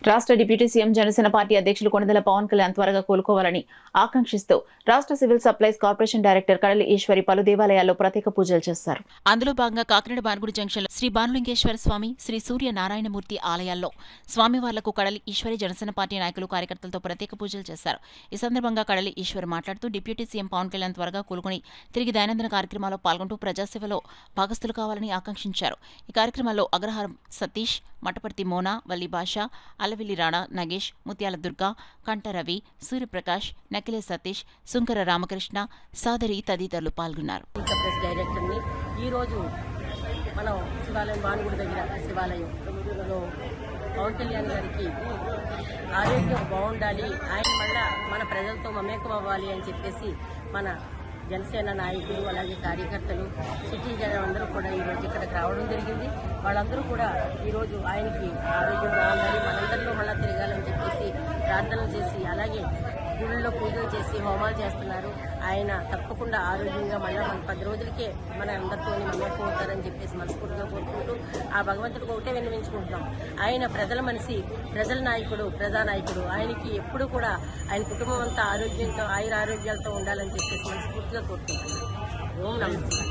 రాష్ట్ర deputy CM Janasena party అధ్యక్షులు కొణిదెల పవన్ కళ్యాణ్ త్వరగా కోలుకోవాలని ఆకాంక్షిస్తూ రాష్ట్ర సివిల్ సప్లైస్ కార్పొరేషన్ డైరెక్టర్ కడలి ఈశ్వరి పలు దేవాలయాల్లో ప్రత్యేక పూజలు చేశారు. అందులో భాగంగా కాకినాడ బాన్గుడి జంక్షన్లో శ్రీ భానులింగేశ్వర స్వామి, శ్రీ సూర్య నారాయణమూర్తి ఆలయాల్లో స్వామివార్లకు కడలి ఈశ్వరి జనసేన పార్టీ నాయకులు కార్యకర్తలతో ప్రత్యేక పూజలు చేశారు. ఈ సందర్భంగా కడలి ఈశ్వరి మాట్లాడుతూ డిప్యూటీ సీఎం పవన్ కళ్యాణ్ త్వరగా కోలుకుని తిరిగి దైనందిన కార్యక్రమాల్లో పాల్గొంటూ ప్రజాసేవలో భాగస్థులు కావాలని ఆకాంక్షించారు. ఈ కార్యక్రమాల్లో అగ్రహారం సతీష్, మటపర్తి మోనా, వల్లి భాష, అలవిల్లి రాణా, నగేష్, ముత్యాల దుర్గా, కంట రవి, సూర్యప్రకాష్, నకిలే సతీష్, సుంకర రామకృష్ణ, సాదరి తదితరులు పాల్గొన్నారు. ఈరోజు మనం శివాలయం బానుగుడి దగ్గర శివాలయంలో పవన్ కళ్యాణ్ గారికి ఆరోగ్యం బాగుండాలి, ఆయన మళ్ళా మన ప్రజలతో మమేకం అవ్వాలి అని చెప్పేసి మన జనసేన నాయకులు అలాగే కార్యకర్తలు సిటీ జనం అందరూ కూడా ఈరోజు ఇక్కడికి రావడం జరిగింది. వాళ్ళందరూ కూడా ఈరోజు ఆయనకి ఆరోగ్యం బాగుండాలి, మనందరిలో మళ్ళీ తిరగాలని చెప్పేసి ప్రార్థనలు చేసి అలాగే గుళ్ళలో పూజలు చేసి హోమాలు చేస్తున్నారు. ఆయన తప్పకుండా ఆరోగ్యంగా మళ్ళీ మన 10 రోజులకే మన అందరితో మమ్మకం అవుతారని చెప్పేసి మనస్ఫూర్తిగా కోరుకుంటూ ఆ భగవంతుడికి ఒకటే విన్నవించుకుంటున్నాం. ఆయన ప్రజల మనిషి, ప్రజల నాయకుడు, ప్రజానాయకుడు. ఆయనకి ఎప్పుడు కూడా ఆయన కుటుంబం అంతా ఆరోగ్యంతో ఆరోగ్యాలతో ఉండాలని చెప్పేసి మనస్ఫూర్తిగా కోరుకుంటున్నాం. ఓం నమస్తే.